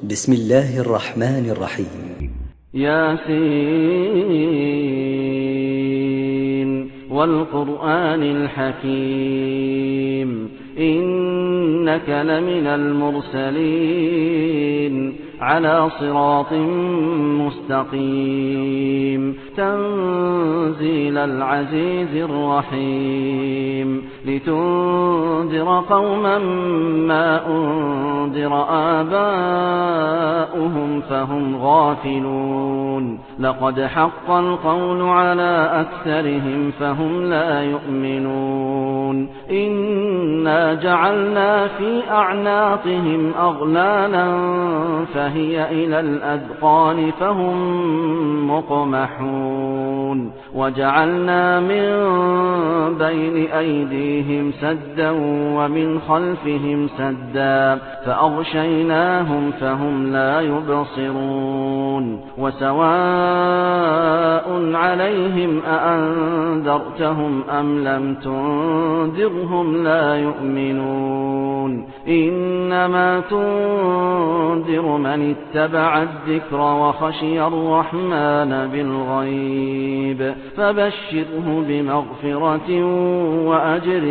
بسم الله الرحمن الرحيم. ياسين والقرآن الحكيم إنك لمن المرسلين على صراط مستقيم تنزيل العزيز الرحيم لتنذر قوما ما أنذر آباؤهم فهم غافلون لقد حق القول على أكثرهم فهم لا يؤمنون إنا جعلنا في أعناقهم أغلالا فهي إلى الأذقان فهم مقمحون وجعلنا من بين أيديهم سدا ومن خلفهم سدا فأغشيناهم فهم لا يبصرون وسواء عليهم أأنذرتهم أم لم تنذرهم لا يؤمنون إنما تنذر من اتبع الذكر وخشي الرحمن بالغيب فبشره بمغفرة وأجر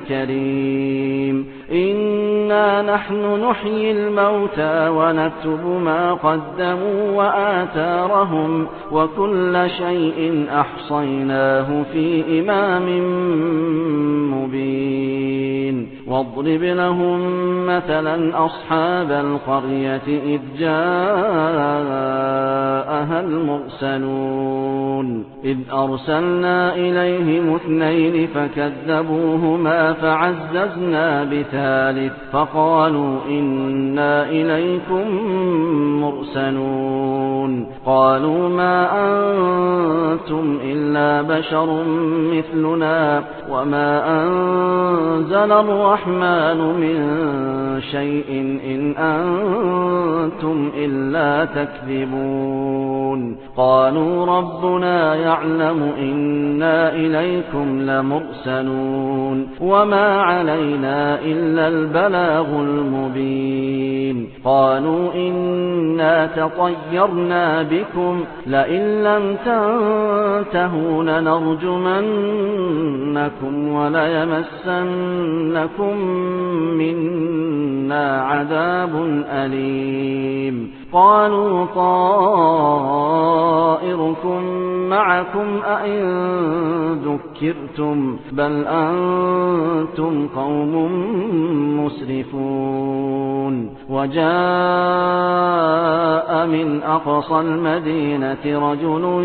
كريم إنا نحن نحيي الموتى ونكتب ما قدموا وآثارهم وكل شيء أحصيناه في إمام مبين واضرب لهم مثلا أصحاب القرية إذ جاءها المرسلون إذ أرسلنا إليهم اثنين فكذبوهما فعززنا بثالث فقالوا إنا إليكم مرسلون قالوا ما أنتم إلا بشر مثلنا وما أنزل الرحمن من شيء إن أنتم إلا تكذبون قالوا ربنا يعلم إنا إليكم لمرسلون وما علينا إلا البلاغ المبين قالوا إنا تطيرنا بكم لئن لم تنتهوا لنرجمنكم وليمسنكم منا عذاب أليم قالوا طائركم معكم أئن ذكرتم بل أنتم قوم مسرفون وجاء من أقصى المدينة رجل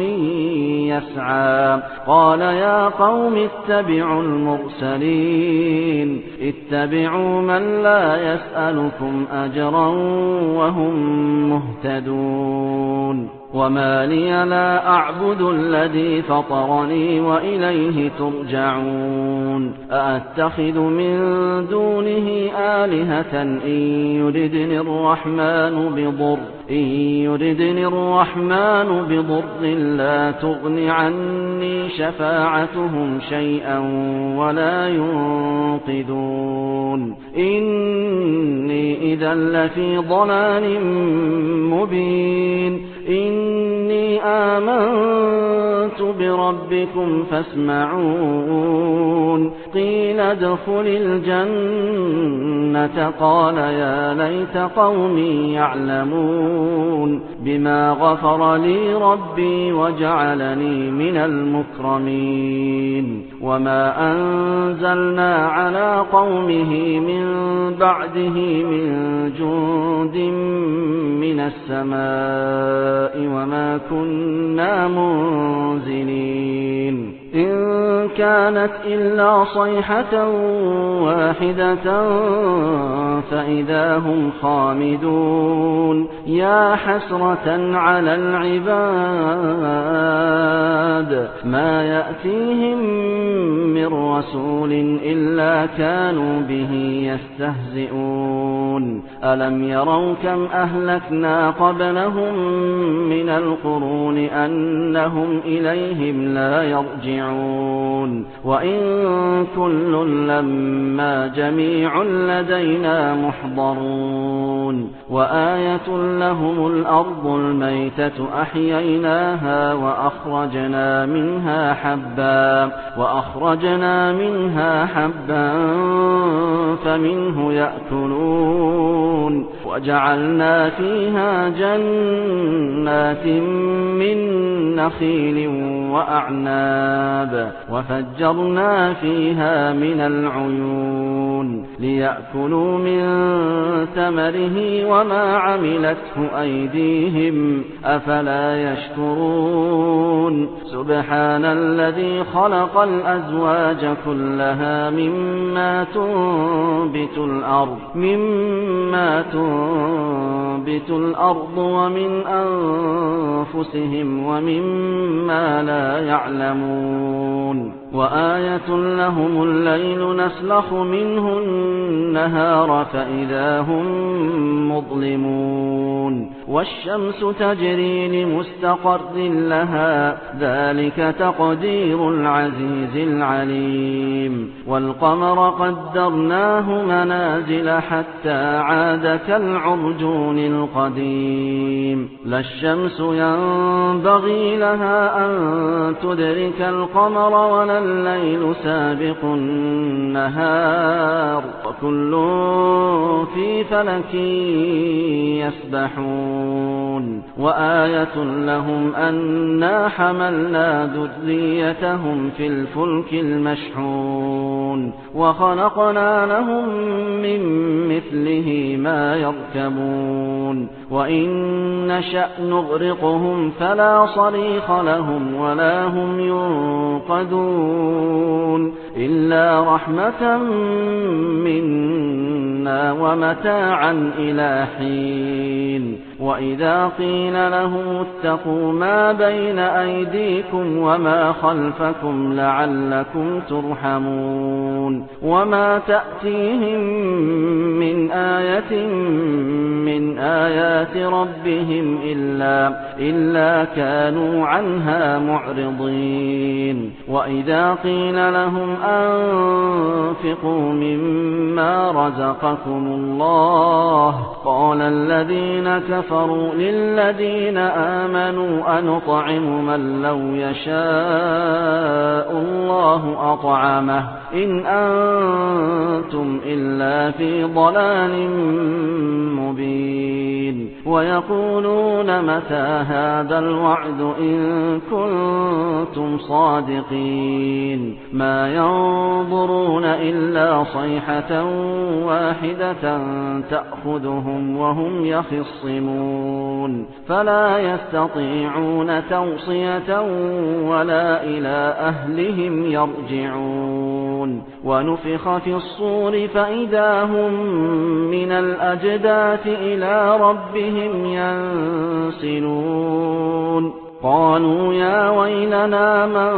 يسعى قال يا قوم اتبعوا المرسلين اتبعوا من لا يسألكم أجرا وهم مهتدون وما لي لا أعبد الذي فطرني وإليه ترجعون أأتخذ من دونه آلهة إن يردني الرحمن بضر لا تغن عني شفاعتهم شيئا ولا ينقذون إني إذا لفي ضلال مبين إني آمنت بربكم فاسمعون قيل ادخل الجنة قال يا ليت قومي يعلمون بما غفر لي ربي وجعلني من المكرمين وما أنزلنا على قومه من بعده من جند من السماء وما كنا منزلين إن كانت إلا صيحة واحدة فإذا هم خامدون يا حسرة على العباد ما يأتيهم من رسول إلا كانوا به يستهزئون ألم يروا كم أهلكنا قبلهم من القرون أنهم إليهم لا يرجعون وإن كل لما جميع لدينا محضرون وآية لهم الأرض الميتة أحييناها وأخرجنا منها حبا فمنه يأكلون وجعلنا فيها جنات من نخيل وأعناب وفجرنا فيها من العيون ليأكلوا من ثمره وما عملته أيديهم أفلا يشكرون سبحان الذي خلق الأزواج كلها مما تنبت الأرض ومن أنفسهم ومما لا يعلمون وآية لهم الليل نسلخ منه النهار فإذا هم مظلمون والشمس تجري لمستقر لها ذلك تقدير العزيز العليم والقمر قدرناه منازل حتى عاد كالعرجون القديم لا الشمس ينبغي لها أن تدرك القمر ولا الليل سابق النهار وكل في فلك يسبحون وآية لهم أنا حملنا ذريتهم في الفلك المشحون وخلقنا لهم من مثله ما يركبون وإن نشأ نغرقهم فلا صريخ لهم ولا هم ينقذون إلا رحمة منا ومتاعا إلى حين وإذا قيل لهم اتقوا ما بين أيديكم وما خلفكم لعلكم ترحمون وما تأتيهم من آية من آيات ربهم إلا كانوا عنها معرضين وإذا قيل لهم أنفقوا مما رزقكم الله قال الذين كفروا للذين آمنوا أنطعم من لو يشاء الله أطعمه إن أنتم إلا في ضلال مبين ويقولون متى هذا الوعد إن كنتم صادقين ما ينظرون إلا صيحة واحدة تأخذهم وهم يخصمون فلا يستطيعون توصية ولا إلى أهلهم يرجعون ونفخ في الصور فإذا هم من الأجداث إلى ربهم ينسلون قالوا يا ويلنا من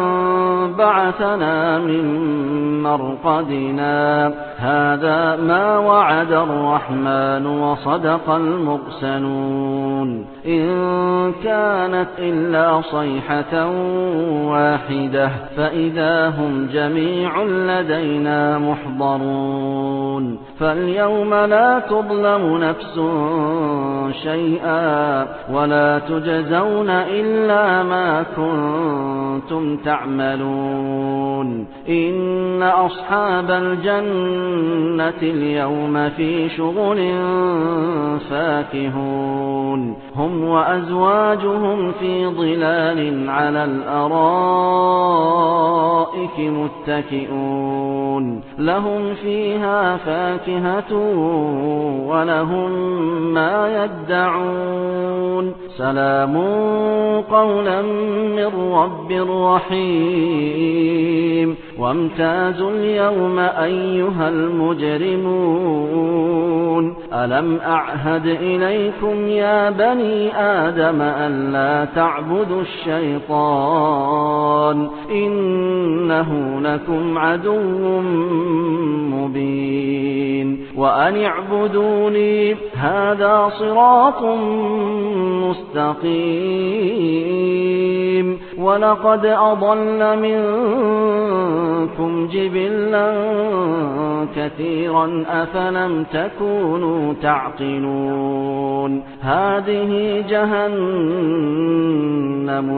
بعثنا من مرقدنا هذا ما وعد الرحمن وصدق المرسلون إن كانت إلا صيحة واحدة فإذا هم جميع لدينا محضرون فاليوم لا تظلم نفس شيئا ولا تجزون إلا ما كنتم تعملون إن أصحاب الجنة اليوم في شغل فاكهون هم وأزواجهم في ظلال على الأرائك متكئون لهم فيها فاكهة ولهم ما يدعون سلام قولا من رب رحيم وامتازوا اليوم أيها المجرمون ألم أعهد إليكم يا بني آدم ألا تعبدوا الشيطان إنه لكم عدو مبين وأن اعبدوني هذا صراط مستقيم ولقد أضل منكم جبلا كثيرا أفلم تكونوا تعقلون هذه جهنم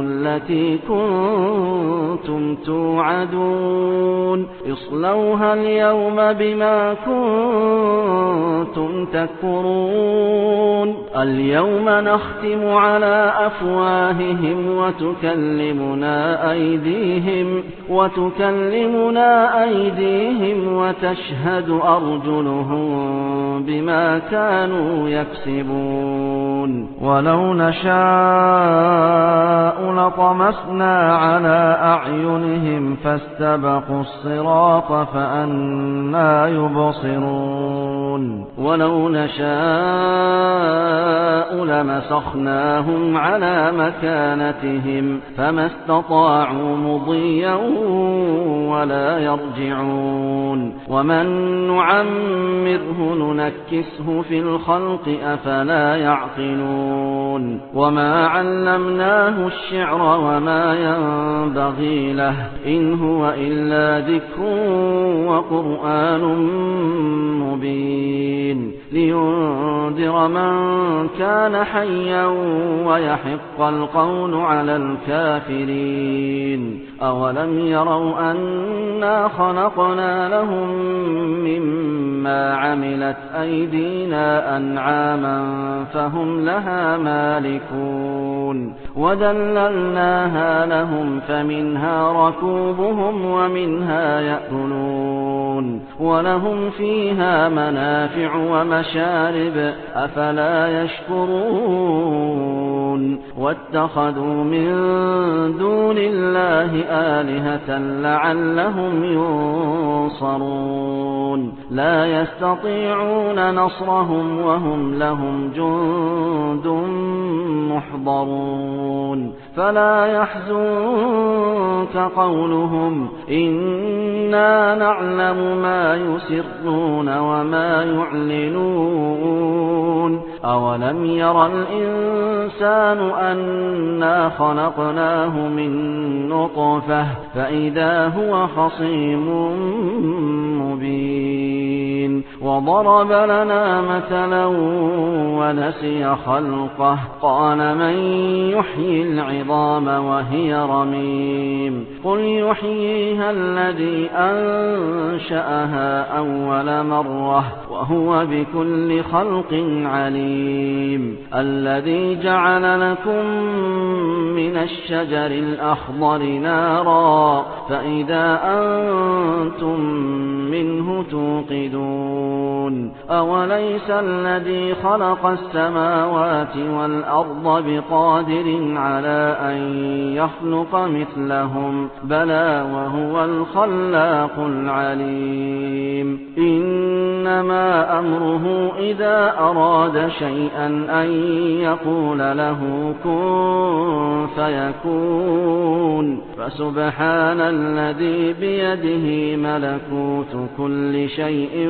التي كنتم توعدون اصلوها اليوم بما كنتم تكفرون اليوم نختم على أفواههم وتكلمنا أيديهم وتشهد أرجلهم بما كانوا يكسبون ولو نشاء لطمسنا على أعينهم فاستبقوا الصراط فأنى يبصرون ولو نشاء لمسخناهم على مكانتهم فما استطاعوا مضيا ولا يرجعون ومن نعمره ننكسه في الخلق أفلا يعقلون وما علمناه الشعر وما ينبغي له إن هو إلا ذكر وقرآن مبين لينذر من كان حيا ويحق القول على الكافرين أولم يروا أنا خلقنا لهم مما عملت أيدينا أنعاما فهم لها مالكون وذللناها لهم فمنها ركوبهم ومنها يأكلون ولهم فيها منافع ومشارب أفلا يشكرون واتخذوا من دون الله آلهة لعلهم ينصرون لا يستطيعون نصرهم وهم لهم جند محضرون فلا يحزنك قولهم إنا نعلم ما يسرون وما يعلنون أولم ير الإنسان أنا خلقناه من نطفة فإذا هو خصيم مبين وضرب لنا مثلا ونسي خلقه قال من يحيي العظام وهي رميم قل يحييها الذي أنشأها أول مرة وهو بكل خلق عليم الذي جعل لكم من الشجر الأخضر نارا فإذا أنتم منه توقدون أوليس الذي خلق السماوات والأرض بقادر على أن يخلق مثلهم بلى وهو الخلاق العليم إنما أمره إذا أراد شيئا أن يقول له كن فيكون فسبحان الذي بيده ملكوت كل شيء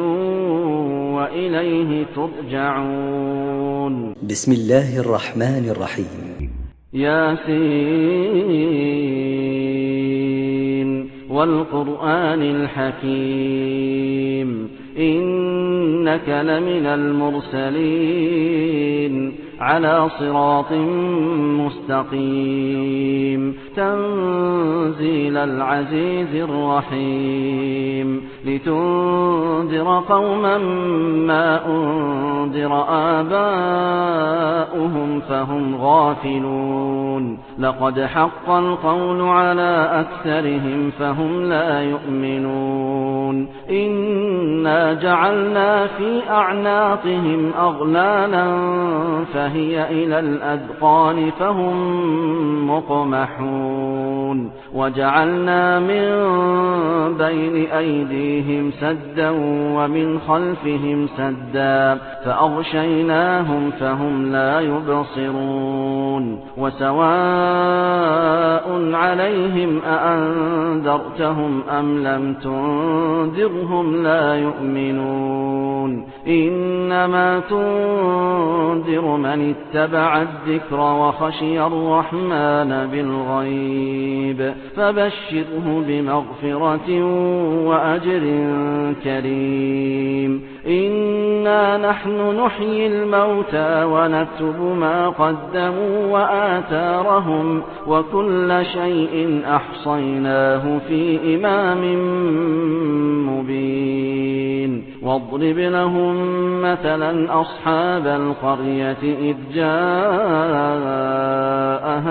وإليه ترجعون بسم الله الرحمن الرحيم ياسين والقرآن الحكيم إنك لمن المرسلين على صراط مستقيم تنزيل العزيز الرحيم لتنذر قوما ما أنذر آباؤهم فهم غافلون لقد حق القول على أكثرهم فهم لا يؤمنون إنا جعلنا في أعناقهم أغلالا فهي إلى الأذقان فهم مقمحون وجعلنا من بين أيديهم سدا ومن خلفهم سدا فأغشيناهم فهم لا يبصرون وسواء عليهم أأنذرتهم أم لم تنذرهم لا يؤمنون إنما تنذر من اتبع الذكر وخشي الرحمن بالغيب فبشره بمغفرة وأجر كريم إنا نحن نحيي الموتى ونكتب ما قدموا وآثارهم وكل شيء أحصيناه في إمام مبين واضرب لهم مثلا أصحاب القرية إذ جاءها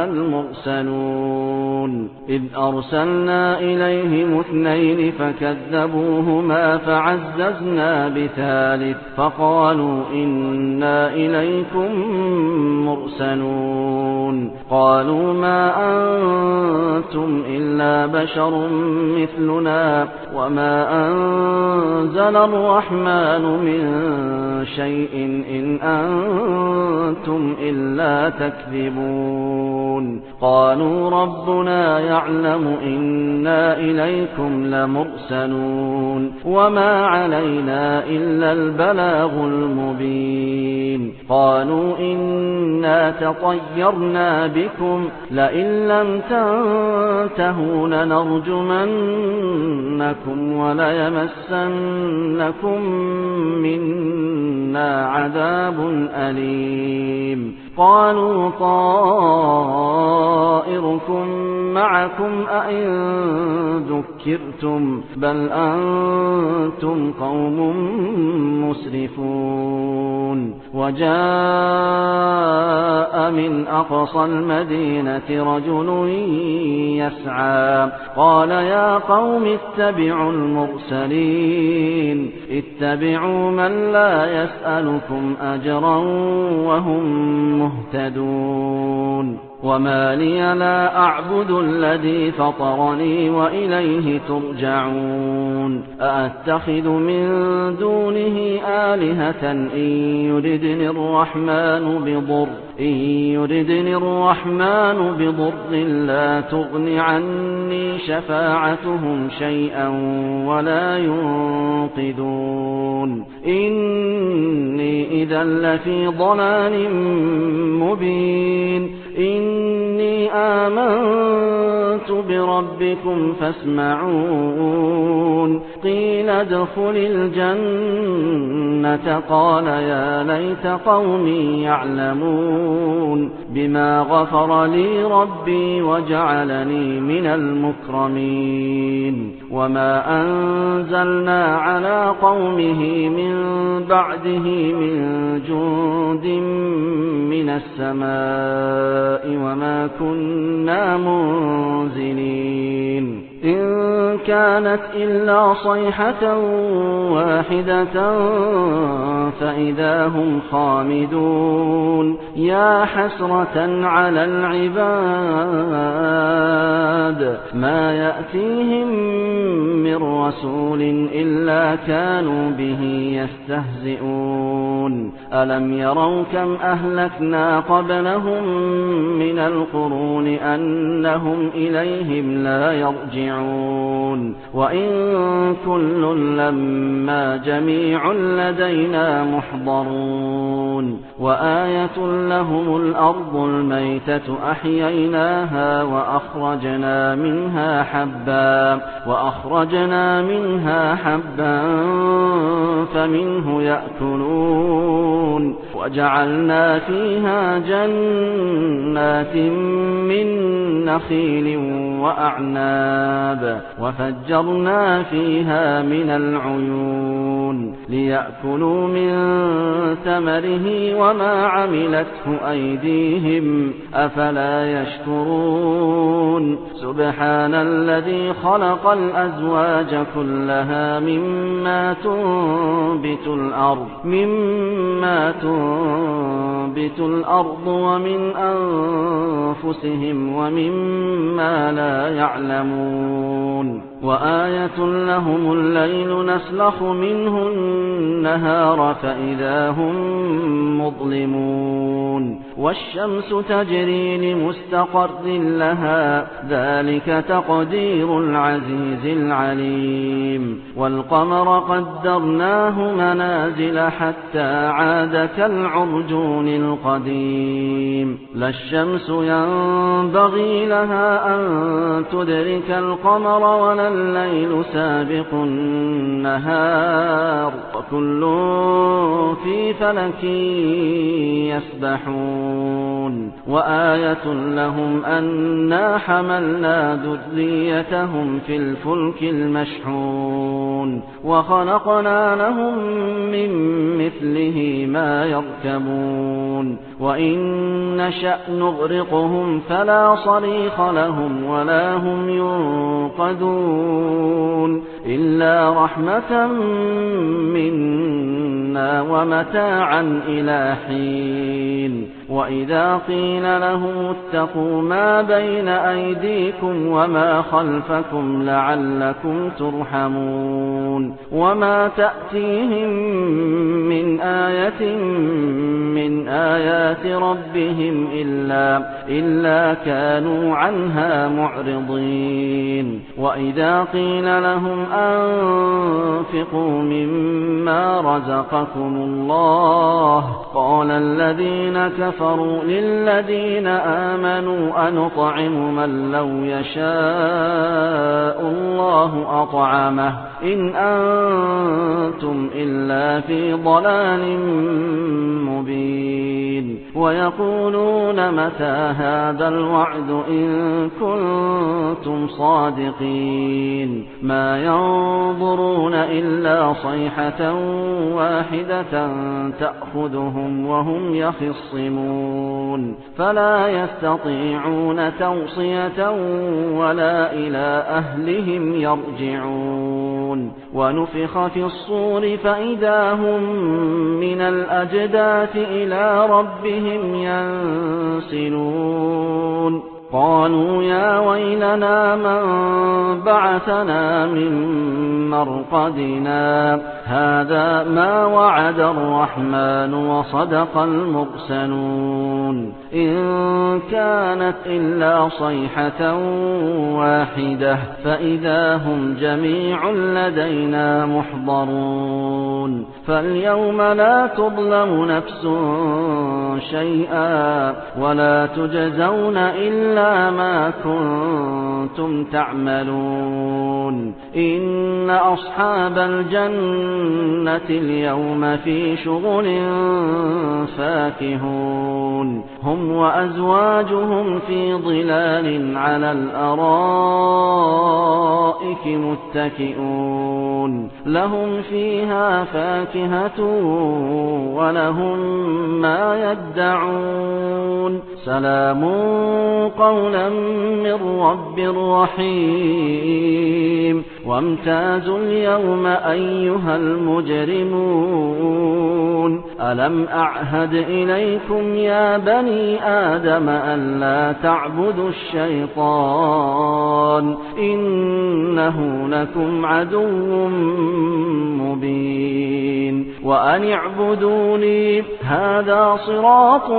المرسلون إذ أرسلنا إليهم 2 فكذبوهما فعززنا بثالث فقالوا إنا إليكم مرسلون قالوا ما أنتم إلا بشر مثلنا وما أنزل الرحمن من شيء إن أنتم إلا تكذبون قالوا ربنا يعلم إنا إليكم لمرسلون وما علينا إلا البلاغ المبين قالوا إنا تطيرنا بكم لئن لم تنتهوا لنرجمنكم وليمسنكم منا عذاب أليم قالوا طائركم معكم أئن ذكرتم بل أنتم قوم مسرفون وجاء من أقصى المدينة رجل يسعى قال يا قوم اتبعوا المرسلين اتبعوا من لا يسألكم أجرا وهم مهتدون وما لي لا أعبد الذي فطرني وإليه ترجعون أأتخذ من دونه آلهة إن يردني الرحمن بضر لا تغن عني شفاعتهم شيئا ولا ينقذون إني إذا لفي ضلال مبين إني آمنت بربكم فاسمعون قيل ادخل الجنة قال يا ليت قومي يعلمون بما غفر لي ربي وجعلني من المكرمين وما أنزلنا على قومه من بعده من جند من السماء وما كنا منزلين إن كانت إلا صيحة واحدة فإذا هم خامدون يا حسرة على العباد ما يأتيهم من رسول إلا كانوا به يستهزئون ألم يروا كم أهلكنا قبلهم من القرون أنهم إليهم لا يرجعون وإن كل لما جميع لدينا محضرون وآية لهم الأرض الميتة أحييناها وأخرجنا منها حبا فمنه يأكلون وجعلنا فيها جنات من نخيل وأعناب وفجرنا فيها من العيون ليأكلوا من ثمره وما عملته أيديهم أفلا يشكرون سبحان الذي خلق الأزواج كلها مما تنبت الأرض ومن أنفسهم ومما لا يعلمون وآية لهم الليل نسلخ منه النهار فإذا هم مظلمون والشمس تجري لمستقر لها ذلك تقدير العزيز العليم والقمر قدرناه منازل حتى عاد كالعرجون القديم لا الشمس ينبغي لها أن تدرك القمر ولا الليل سابق النهار وكل في فلك يسبحون وآية لهم أنا حملنا ذريتهم في الفلك المشحون وخلقنا لهم من مثله ما يركبون وإن نشأ نغرقهم فلا صريخ لهم ولا هم ينقذون إلا رحمة منا ومتاعا إلى حين وإذا قيل لهم اتقوا ما بين أيديكم وما خلفكم لعلكم ترحمون وما تأتيهم من آية من آيات ربهم إلا كانوا عنها معرضين وإذا قيل لهم أنفقوا مما رزقكم الله قال الذين كفروا للذين آمنوا أنطعم من لو يشاء الله أطعمه إن أنتم إلا في ضلال مبين ويقولون متى هذا الوعد إن كنتم صادقين ما ينظرون إلا صيحة واحدة تأخذهم وهم يخصمون فلا يستطيعون توصية ولا إلى أهلهم يرجعون ونفخ في الصور فإذا هم من الأجداث إلى ربهم ينسلون قالوا يا ويلنا من بعثنا من مرقدنا هذا ما وعد الرحمن وصدق المرسلون إن كانت إلا صيحة واحدة فإذا هم جميع لدينا محضرون فاليوم لا تظلم نفس شيئا ولا تجزون إلا ما كنتم تعملون إن أصحاب الجنة اليوم في شغل فاكهون هم وأزواجهم في ظلال على الأرائك متكئون لهم فيها فاكهة ولهم ما يدعون سلام قولا من رب رحيم وامتازوا اليوم أيها المجرمون ألم أعهد إليكم يا بني آدم ألا تعبدوا الشيطان إنه لكم عدو مبين وأن اعبدوني هذا صراط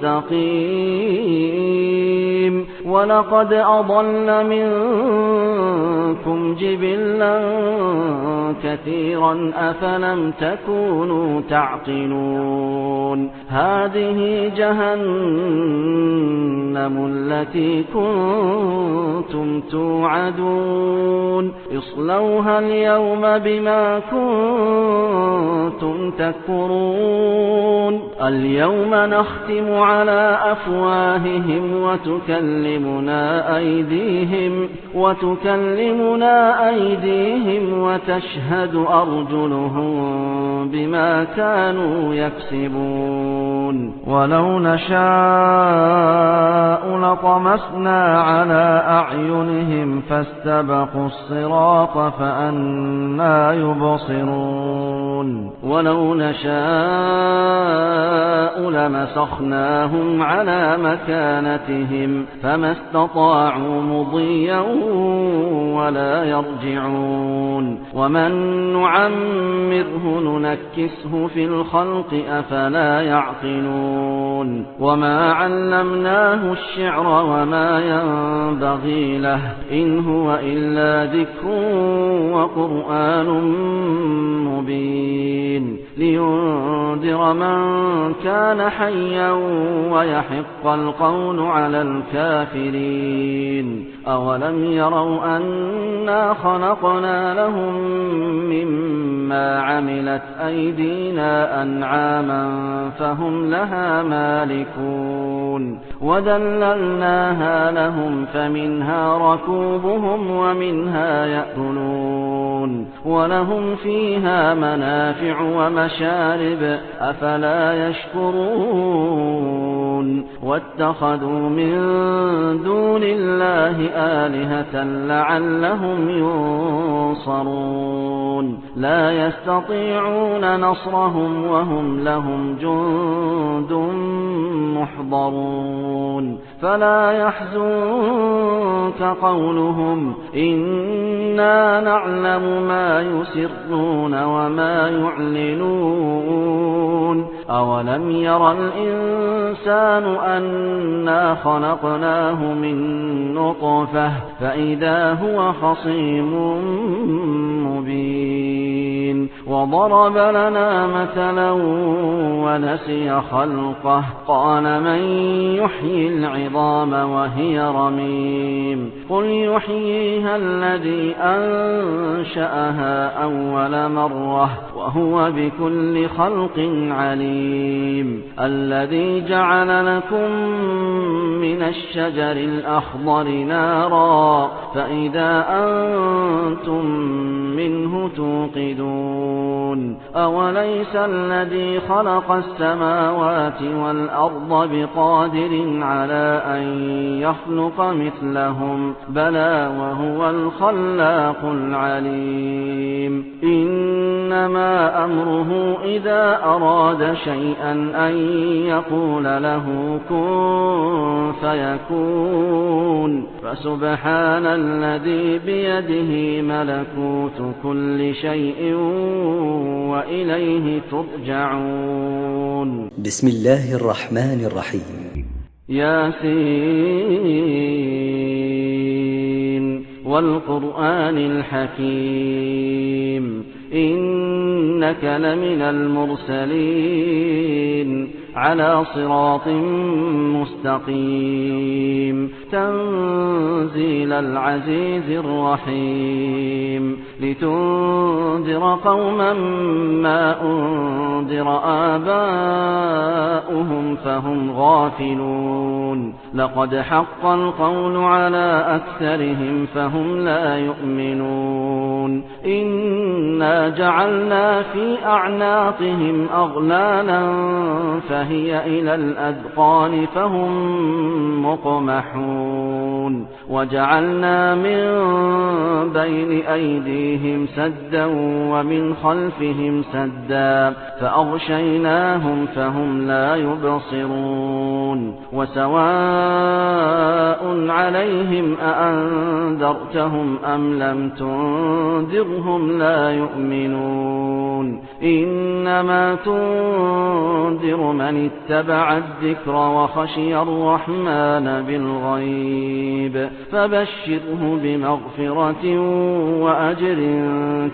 مستقيم ولقد أضل منكم جبلا كثيرا أفلم تكونوا تعقلون هذه جهنم التي كنتم توعدون اصلوها اليوم بما كنتم تكفرون اليوم نختم على أفواههم وتكلمنا وتكلمنا أيديهم وتشهد أرجلهم بما كانوا يكسبون ولو نشاء لطمسنا على أعينهم فاستبقوا الصراط فأنى يبصرون ولو نشاء لمسخناهم على مكانتهم فما استطاعوا مضيا ولا يرجعون ومن نعمره ننكسه في الخلق أفلا يعقلون وما علمناه الشعر وما ينبغي له إن هو إلا ذكر وقرآن مبين لينذر من كان حيا ويحق القول على الكافرين أولم يروا أنا خلقنا لهم مما عملت أيدينا أنعاما فهم لها مالكون وذللناها لهم فمنها ركوبهم ومنها يأكلون ولهم فيها منافع ومشارب أفلا يشكرون واتخذوا من دون الله آلهة لعلهم ينصرون لا يستطيعون نصرهم وهم لهم جند محضرون فلا يحزنك قولهم إنا نعلم ما يسرون وما يعلنون أولم ير الإنسان أنا خلقناه من نطفة فإذا هو خصيم مبين وضرب لنا مثلا ونسي خلقه قال من يحيي العظام وهي رميم قل يحييها الذي أنشأها أول مرة وهو بكل خلق عليم الذي جعل لكم من الشجر الأخضر نارا فإذا أنتم منه توقدون أوليس الذي خلق السماوات والأرض بقادر على أن يخلق مثلهم بلى وهو الخلاق العليم إنما أمره إذا أراد شيئا أن يقول له كن فيكون فسبحان الذي بيده ملكوت كل شيء وإليه ترجعون بسم الله الرحمن الرحيم ياسين والقرآن الحكيم إنك لمن المرسلين على صراط مستقيم تنزيل العزيز الرحيم لتنذر قوما ما أنذر آباؤهم فهم غافلون لقد حق القول على أكثرهم فهم لا يؤمنون إنا جعلنا في أعناقهم أغلالا فهي إلى الأذقان فهم مقمحون وجعلنا من بين أيديهم سدا ومن خلفهم سدا فأغشيناهم فهم لا يبصرون وسواء عليهم أأنذرتهم أم لم تنذرهم لا يؤمنون إنما تنذر من اتبع الذكر وخشي الرحمن بالغيب فبشره بمغفرة وأجر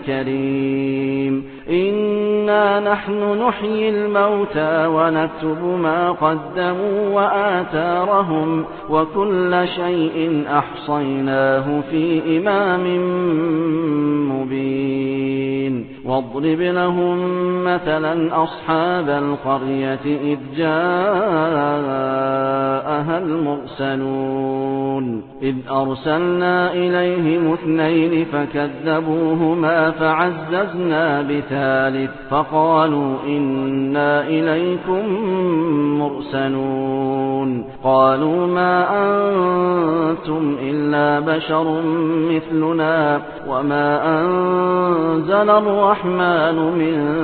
كريم إنا نحن نحيي الموتى ونكتب ما قدموا وآثارهم وكل شيء أحصيناه في إمام مبين واضرب لهم مثلا أصحاب القرية إذ جاءها أيها المرسلون إذ أرسلنا إليهم 2 فكذبوهما فعززنا بثالث فقالوا إنا إليكم مرسلون قالوا ما أنتم إلا بشر مثلنا وما أنزل الرحمن من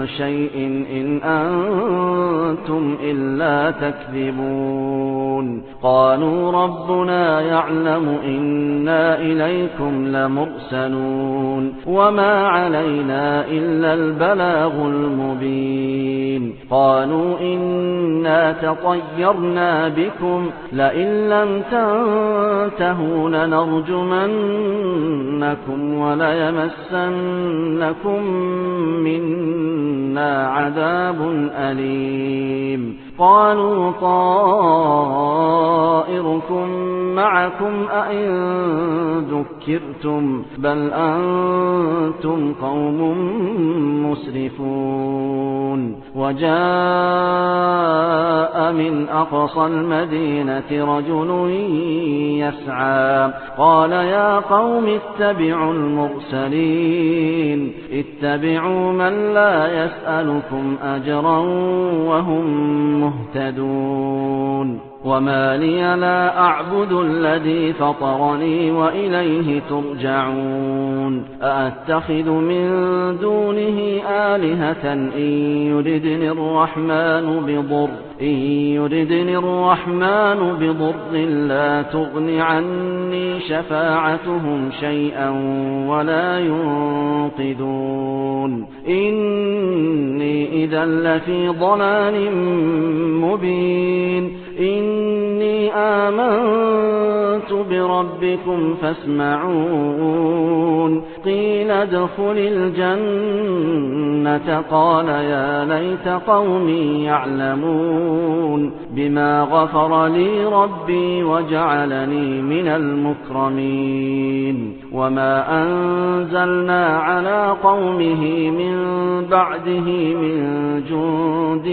شيء إن أنتم إلا تكذبون قالوا ربنا يعلم إنا إليكم لمرسلون وما علينا إلا البلاغ المبين قالوا إنا تطيرنا بكم لئن لم تنتهوا لنرجمنكم وليمسنكم منا عذاب أليم قالوا طائركم معكم أئن ذكرتم بل أنتم قوم مسرفون وجاء من أقصى المدينة رجل يسعى قال يا قوم اتبعوا المرسلين اتبعوا من لا يسألكم أجرا وهم مهتدون وما لي لا أعبد الذي فطرني وإليه ترجعون أأتخذ من دونه آلهة إن يردني الرحمن بضر لا تغن عني شفاعتهم شيئا ولا ينقذون إني إذا لفي ضلال مبين إني آمنت بربكم فاسمعون قيل ادخل الجنة قال يا ليت قومي يعلمون بما غفر لي ربي وجعلني من المكرمين وما أنزلنا على قومه من بعده من جند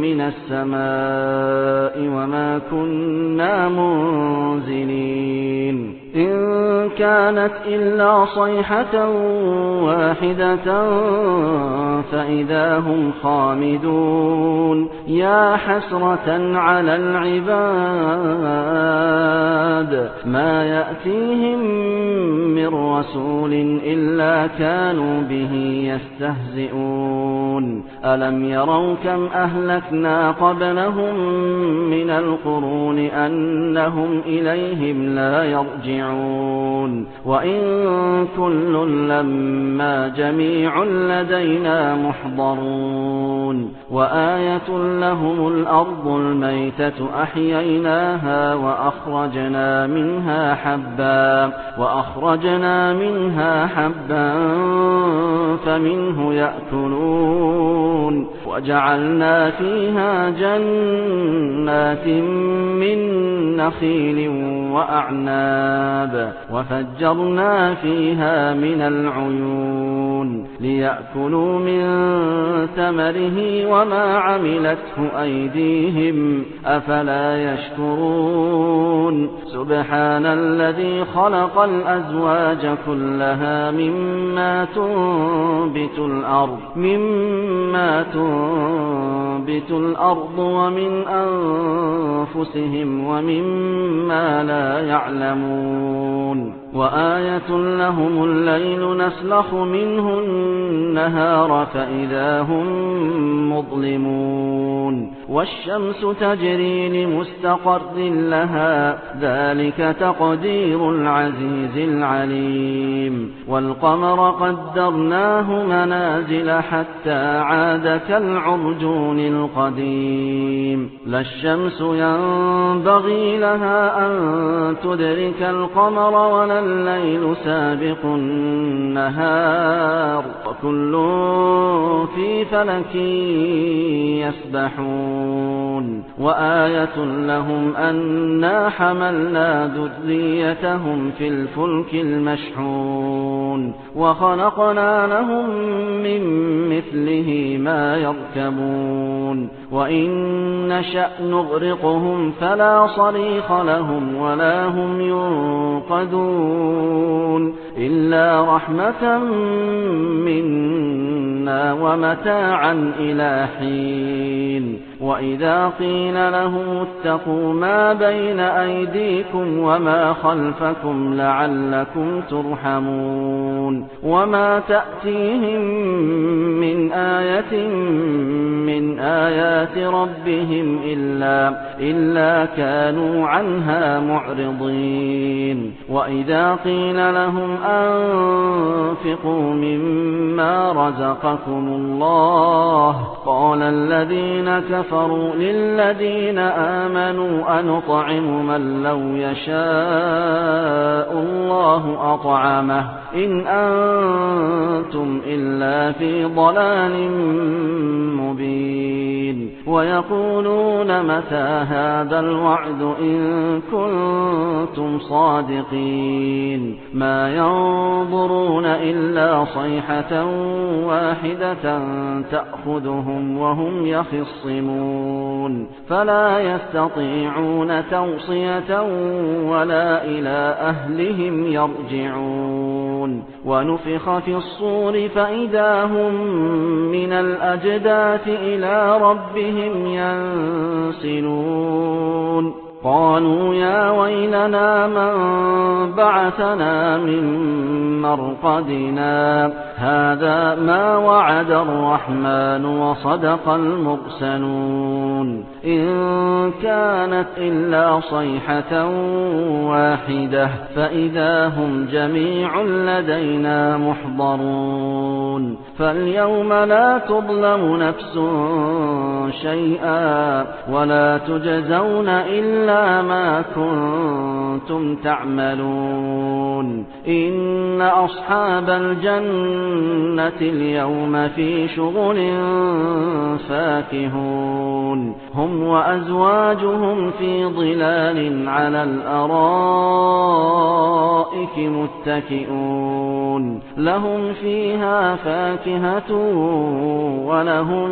من السماء وما كنا منزلين إن كانت إلا صيحة واحدة فإذا هم خامدون يا حسرة على العباد ما يأتيهم من رسول إلا كانوا به يستهزئون ألم يروا كم أهلكنا قبلهم من القرون أنهم إليهم لا يرجعون وإن كل لما جميع لدينا محضرون وآية لهم الأرض الميتة أحييناها وأخرجنا منها حبا فمنه يأكلون وجعلنا فيها جنات من نخيل وأعناب وفجرنا فيها من العيون ليأكلوا من ثمره وما عملته أيديهم أفلا يشكرون سبحان الذي خلق الأزواج كلها مما تنبت الأرض ومن أنفسهم ومما لا يعلمون وآية لهم الليل نسلخ منه النهار فإذا هم مظلمون والشمس تجري لمستقر لها ذلك تقدير العزيز العليم والقمر قدرناه منازل حتى عاد كالعرجون القديم لا الشمس ينبغي لها أن تدرك القمر ولا الليل سابق النهار وكل في فلك يسبحون وآية لهم أنا حملنا ذريتهم في الفلك المشحون وخلقنا لهم من مثله ما يركبون وإن نشأ نغرقهم فلا صريخ لهم ولا هم ينقذون إلا رحمة منا ومتاعا إلى حين وإذا قيل لهم اتقوا ما بين أيديكم وما خلفكم لعلكم ترحمون وما تأتيهم من آية من آيات ربهم إلا كانوا عنها معرضين وإذا قيل لهم أنفقوا مما رزقكم الله قال الذين كفروا للذين آمنوا أنطعم من لو يشاء الله أطعمه إن أنتم إلا في ضلال مبين ويقولون متى هذا الوعد إن كنتم صادقين ما ينظرون إلا صيحة واحدة تأخذهم وهم يخصمون فلا يستطيعون توصية ولا إلى أهلهم يرجعون ونفخ في الصور فإذا هم من الأجداث إلى ربهم ينسلون قالوا يا ويلنا من بعثنا من مرقدنا هذا ما وعد الرحمن وصدق المرسلون إن كانت إلا صيحة واحدة فإذا هم جميع لدينا محضرون فاليوم لا تظلم نفس شيئا ولا تجزون إلا ما كنتم تعملون إن أصحاب الجنة اليوم في شغل فاكهون هم وأزواجهم في ظلال على الأرائك متكئون لهم فيها فاكهة ولهم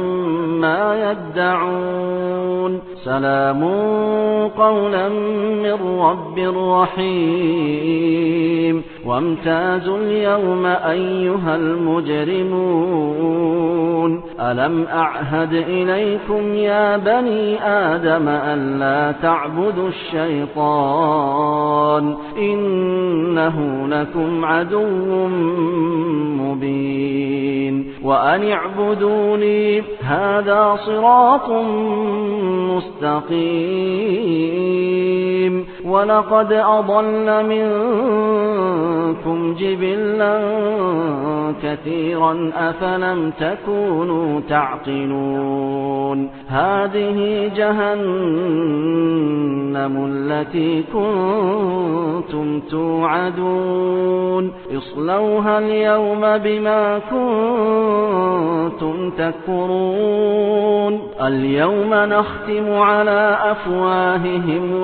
ما يدعون سلام قولا من رب رحيم وامتازوا اليوم أيها المجرمون ألم أعهد إليكم يا بني آدم ألا تعبدوا الشيطان إنه لكم عدو مبين وأن اعبدوني هذا صراط مستقيم ولقد أضل منكم جبلا كثيرا أفلم تكونوا تعقلون هذه جهنم التي كنتم توعدون اصلوها اليوم بما كنتم تكفرون اليوم نختم على أفواههم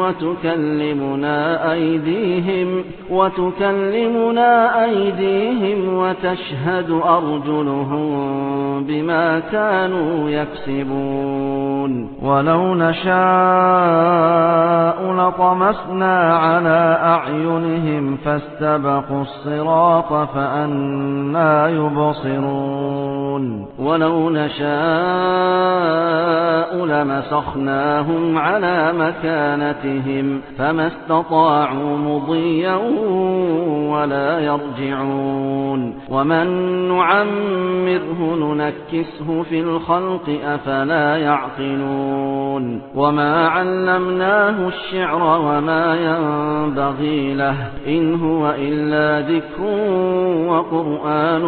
وتكلمنا أيديهم وتشهد أرجلهم بما كانوا يكسبون ولو نشاء لطمسنا على أعينهم فاستبقوا الصراط فأنى يبصرون ولو نشاء لمسخناهم على مكانتهم فما استطاعوا مضيا ولا يرجعون ومن نعمره ننكسه في الخلق أفلا يعقلون وما علمناه الشعر وما ينبغي له إن هو إلا ذكر وقرآن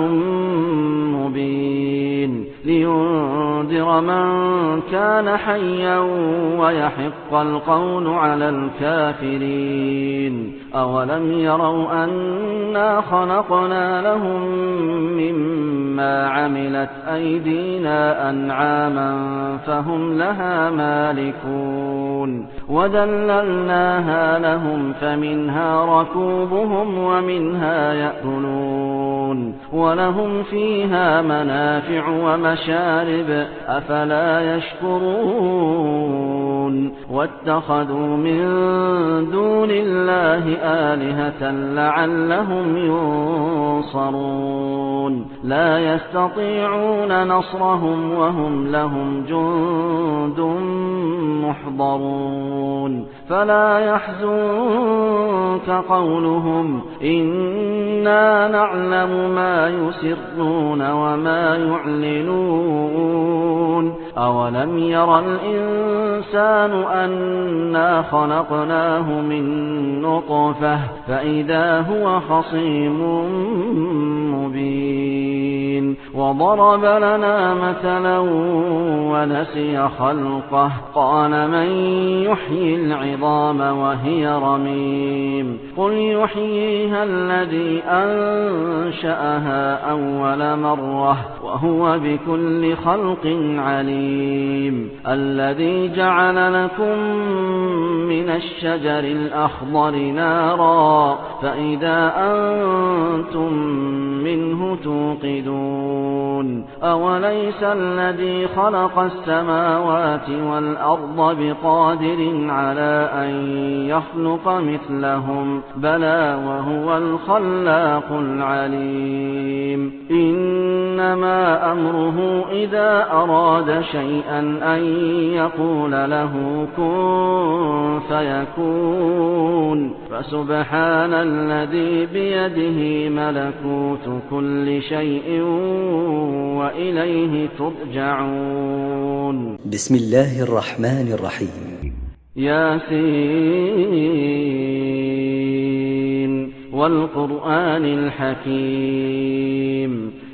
مبين لينذر من كان حيا ويحق القول على الكافرين أولم يروا أنا خلقنا لهم مما عملت أيدينا أنعاما فهم لها مالكون وذللناها لهم فمنها ركوبهم ومنها يأكلون ولهم فيها منافع ومشارب أفلا يشكرون واتخذوا من دون الله آلهة لعلهم ينصرون لا يستطيعون نصرهم وهم لهم جند محضرون فلا يحزنك قولهم إنا نعلم ما يسرون وما يعلنون أولم ير الإنسان أنا خلقناه من نطفة فإذا هو خصيم مبين وضرب لنا مثلا ونسي خلقه قال من يحيي العظام وهي رميم قل يحييها الذي أنشأها أول مرة وهو بكل خلق عليم الذي جعل لكم من الشجر الأخضر نارا فإذا أنتم منه توقدون أوليس الذي خلق السماوات والأرض بقادر على أن يخلق مثلهم بلى وهو الخلاق العليم إنما أمره إذا أراد شيئا أن يقول له كن فيكون فسبحان الذي بيده ملكوت كل شيء وإليه ترجعون بسم الله الرحمن الرحيم ياسين والقرآن الحكيم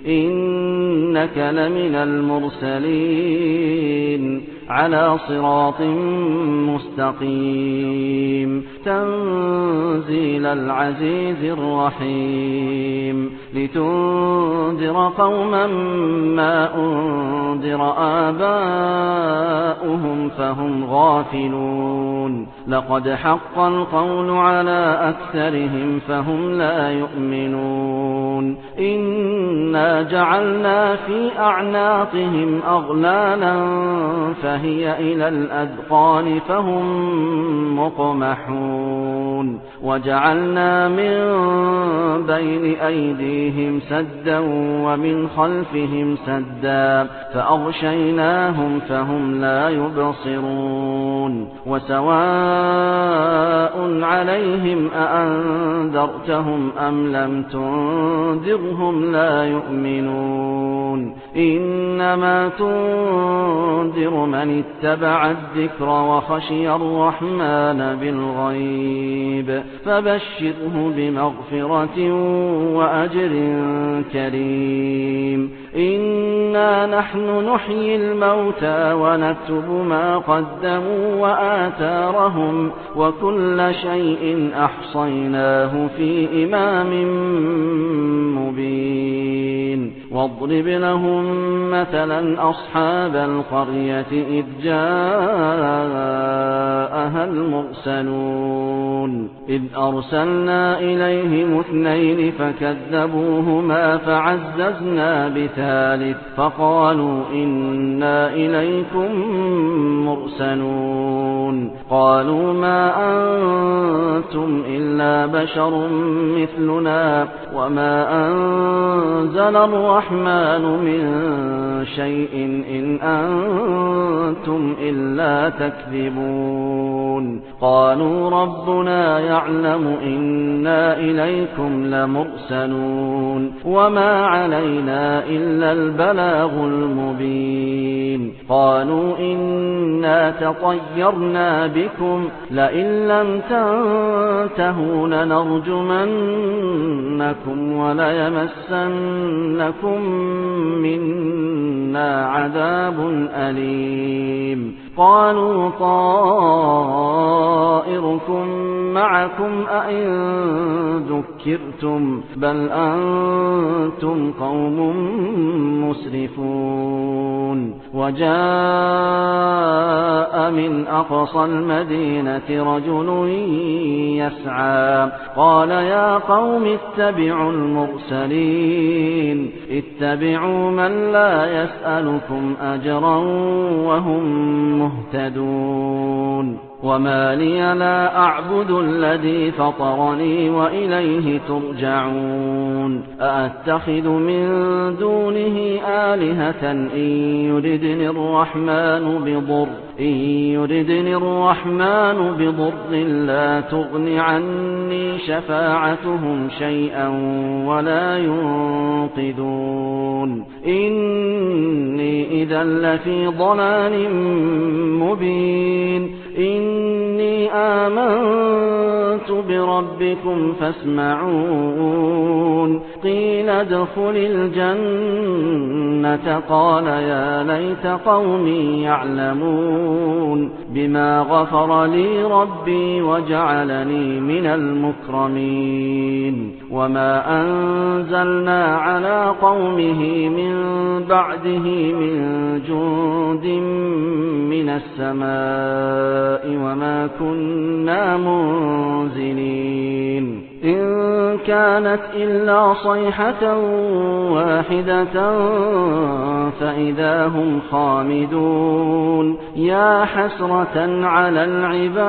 إنك لمن المرسلين على صراط مستقيم تنزيل العزيز الرحيم لتنذر قوما ما أنذر آباؤهم فهم غافلون لقد حق القول على أكثرهم فهم لا يؤمنون إنا جعلنا في أعناقهم أغلالا فهي إلى الأذقان فهم مقمحون وجعلنا من بين أيديهم سدا ومن خلفهم سدا فأغشيناهم فهم لا يبصرون وسواء عليهم أأنذرتهم أم لم تنذرهم لا يؤمنون إنما تنذر من اتبع الذكر وخشي الرحمن بالغيب فبشره بمغفرة وأجر كريم إنا نحن نحيي الموتى ونكتب ما قدموا وآثارهم وكل شيء أحصيناه في إمام مبين واضرب لهم مثلا أصحاب القرية إذ جاءها المرسلون إذ أرسلنا إليهم اثنين فكذبوهما فعززنا بثالث فقالوا إنا إليكم مرسلون قالوا ما أنتم إلا بشر مثلنا وما أنزل الرحمن من شيء إن أنتم إلا تكذبون قالوا ربنا يعلم إنا إليكم لمرسلون وما علينا إلا البلاغ المبين قالوا إنا تطيرنا بكم لئن لم تنتهوا لنرجمنكم وليمسنكم منا عذاب أليم قالوا طائركم معكم معكم أئن ذكرتم بل أنتم قوم مسرفون وجاء من أقصى المدينة رجل يسعى قال يا قوم اتبعوا المرسلين اتبعوا من لا يسألكم أجرا وهم مهتدون وما لي لا أعبد الذي فطرني وإليه ترجعون أأتخذ من دونه آلهة إن يردني الرحمن بضر لا تغن عني شفاعتهم شيئا ولا ينقذون إني إذا لفي ضلال مبين إني آمنت بربكم فاسمعون قيل ادخل الجنة قال يا ليت قومي يعلمون بما غفر لي ربي وجعلني من المكرمين وما أنزلنا على قومه من بعده من جند من السماء وما كنا منزلين إن كانت إلا صيحة واحدة فإذا هم خامدون يا حسرة على العباد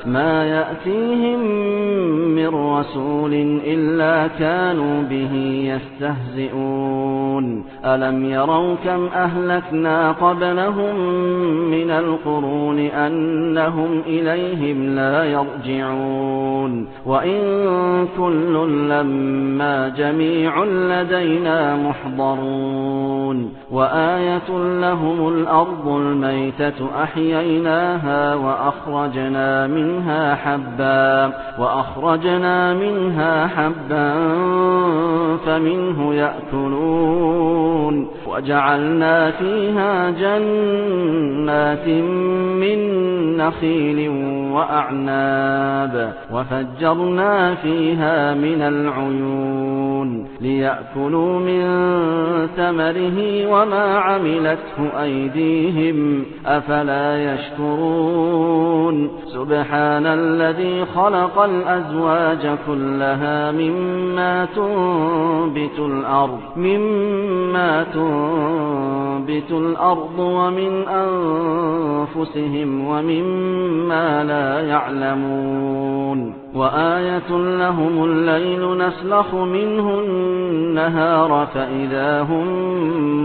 ما يأتيهم من رسول إلا كانوا به يستهزئون ألم يروا كم أهلكنا قبلهم من القرون أنهم إليهم لا يرجعون وإن كل لما جميع لدينا محضرون وآية لهم الأرض الميتة أحييناها وأخرجنا منها حبا فمنه يأكلون وجعلنا فيها جنات من نخيل وأعناب وفجرنا فيها من العيون ليأكلوا من ثمره وما عملته أيديهم أفلا يشكرون سبحان الذي خلق الأزواج كلها مما تنبت الأرض ومن أنفسهم ومما لا يعلمون وآية لهم الليل نسلخ منه النهار فإذا هم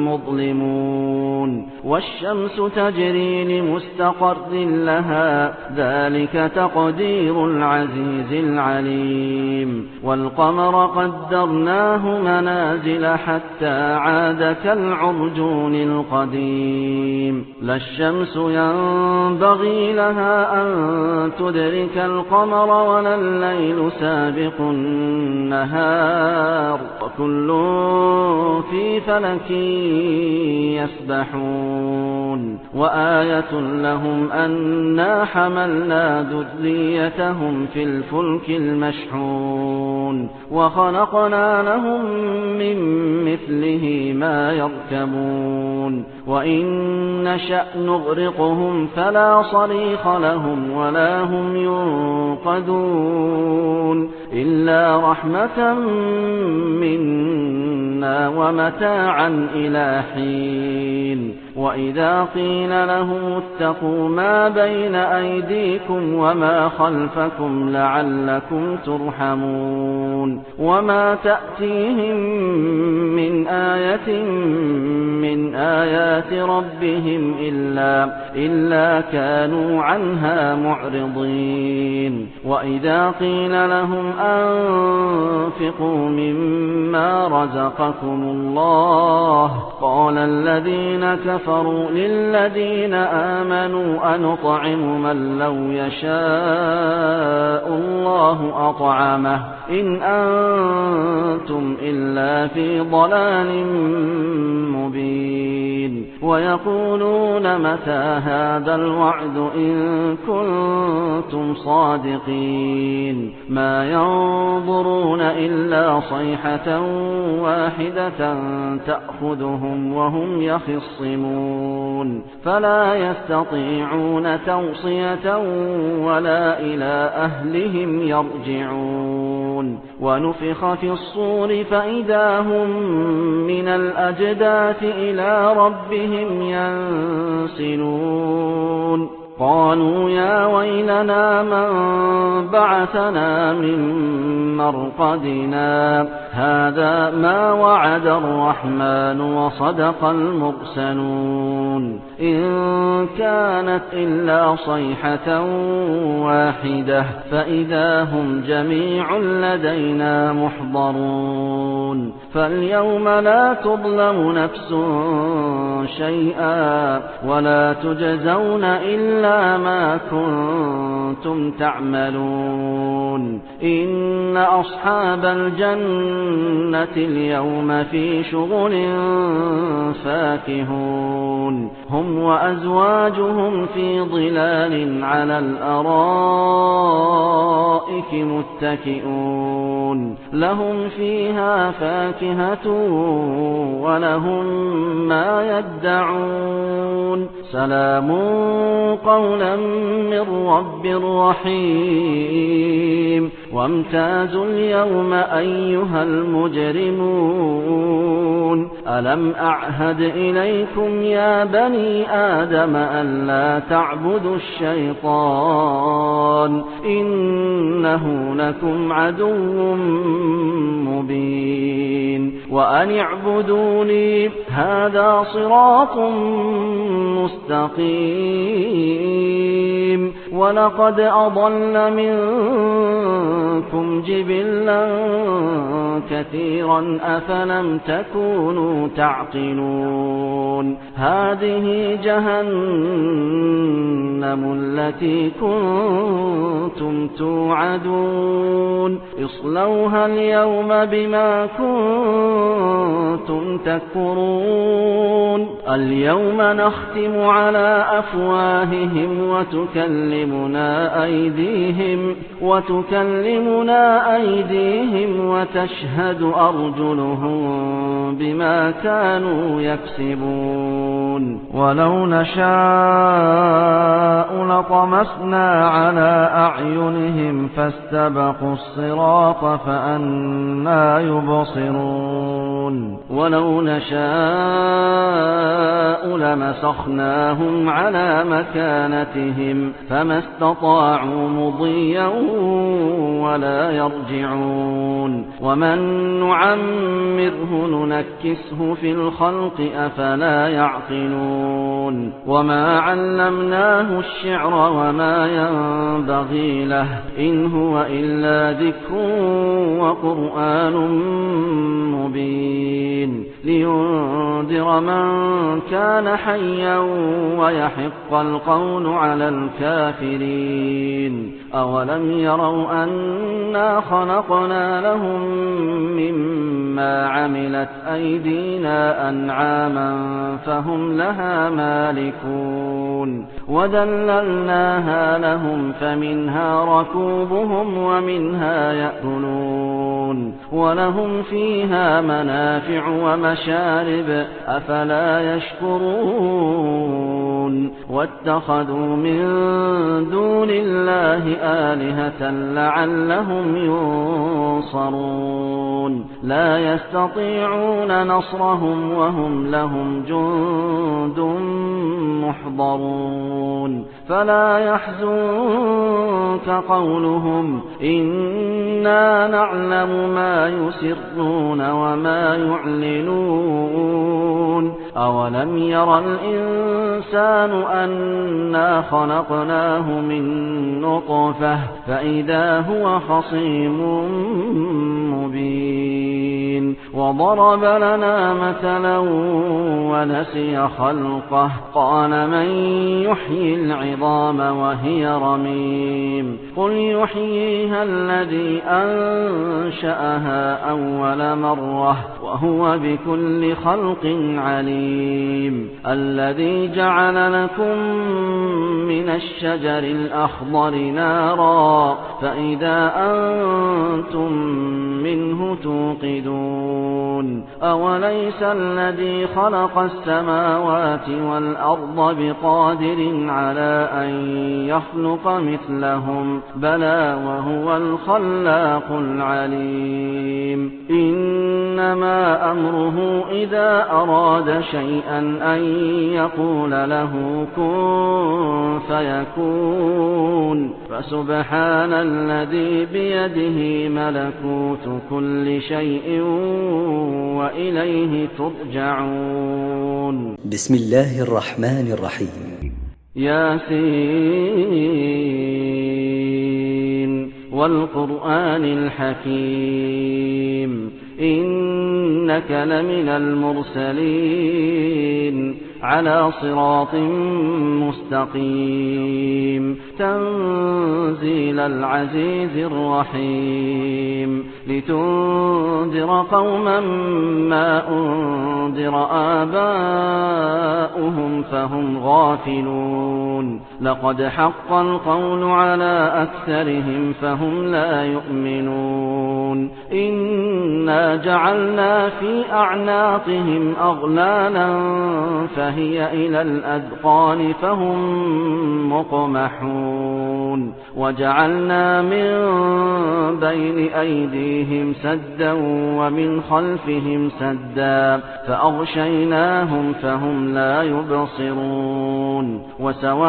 مظلمون والشمس تجري لمستقر لها ذلك تقدير العزيز العليم والقمر قدرناه منازل حتى عاد كالعرجون القديم لا الشمس ينبغي لها أن تدرك القمر ولا الليل سابق النهار وكل في فلك يسبحون وآية لهم أنا حملنا ذريتهم في الفلك المشحون وخلقنا لهم من مثله ما يركبون وإن نشأ نغرقهم فلا صريخ لهم ولا هم ينقذون إلا رحمة منا ومتاعا إلى حين وإذا قيل لهم اتقوا ما بين أيديكم وما خلفكم لعلكم ترحمون وما تأتيهم من آية من آيات ربهم إلا كانوا عنها معرضين وإذا قيل لهم أنفقوا مما رزقكم الله قال الذين كفروا للذين آمنوا أنطعم من لو يشاء الله أطعمه إن أنتم إلا في ضلال مبين ويقولون متى هذا الوعد إن كنتم صادقين ما ينظرون إلا صيحة واحدة تأخذهم وهم يخصمون فلا يستطيعون توصية ولا إلى أهلهم يرجعون ونفخ في الصور فإذا هم من الأجداث إلى ربهم ينسلون قالوا يا ويلنا من بعثنا من مرقدنا هذا ما وعد الرحمن وصدق المرسلون إن كانت إلا صيحة واحدة فإذا هم جميع لدينا محضرون فاليوم لا تظلم نفس شيئا ولا تجزون إلا ما كنتم تعملون إن أصحاب الجنة اليوم في شغل فاكهون هم وأزواجهم في ظلال على الأرائك متكئون لهم فيها فاكهة ولهم ما يدعون سلام قولا من رب رحيم وامتازوا اليوم أيها المجرمون ألم أعهد إليكم يا بني آدم ألا تعبدوا الشيطان إنه لكم عدو مبين وأن اعبدوني هذا صراط مستقيم ولقد أضل منكم جبلا كثيرا أفلم تكونوا تعقلون هذه جهنم التي كنتم توعدون اصلوها اليوم بما كنتم تكفرون اليوم نختم على أفواههم وتكلمنا أيديهم وتشهد أرجلهم بما كانوا يكسبون ولو نشاء لطمسنا على أعينهم فاستبقوا الصراط فأنى يبصرون ولو نشاء لمسخناهم على مكانتهم فما استطاعوا مضيا ولا يرجعون ومن نعمره ننكسه في الخلق أفلا يعقلون وما علمناه الشعر وما ينبغي له إن هو إلا ذكر وقرآن مبين لينذر من كان حيا ويحق القول على الكافرين أولم يروا أنا خلقنا لهم مما عملت أيدينا أنعاما فهم لها مالكون وذللناها لهم فمنها ركوبهم ومنها يأكلون ولهم فيها منافع ومشارب أفلا يشكرون واتخذوا من دون الله آلهة لعلهم ينصرون لا يستطيعون نصرهم وهم لهم جند محضرون فلا يحزنك قولهم إنا نعلم ما يسرون وما يعلنون أولم ير الإنسان أنا خلقناه من نطفة فإذا هو خصيم مبين وضرب لنا مثلا ونسي خلقه قال من يحيي العظام وهي رميم قل يحييها الذي أنشأها أول مرة وهو بكل خلق عليم الذي جعل لكم من الشجر الأخضر نارا فإذا أنتم منه توقدون أوليس الذي خلق السماوات والأرض بقادر على أن يخلق مثلهم بلى وهو الخلاق العليم إنما أمره إذا أراد شيئا أن يقول له كن فيكون فسبحان الذي بيده ملكوت كل شيء وإليه ترجعون. بسم الله الرحمن الرحيم. ياسين والقرآن الحكيم إنك لمن المرسلين على صراط مستقيم تنزيل العزيز الرحيم لتنذر قوما ما أنذر آباؤهم فهم غافلون لقد حق القول على أكثرهم فهم لا يؤمنون إنا جعلنا في أعناقهم أغلالا فهي إلى الأذقان فهم مقمحون وجعلنا من بين أيديهم سدا ومن خلفهم سدا فأغشيناهم فهم لا يبصرون وسواء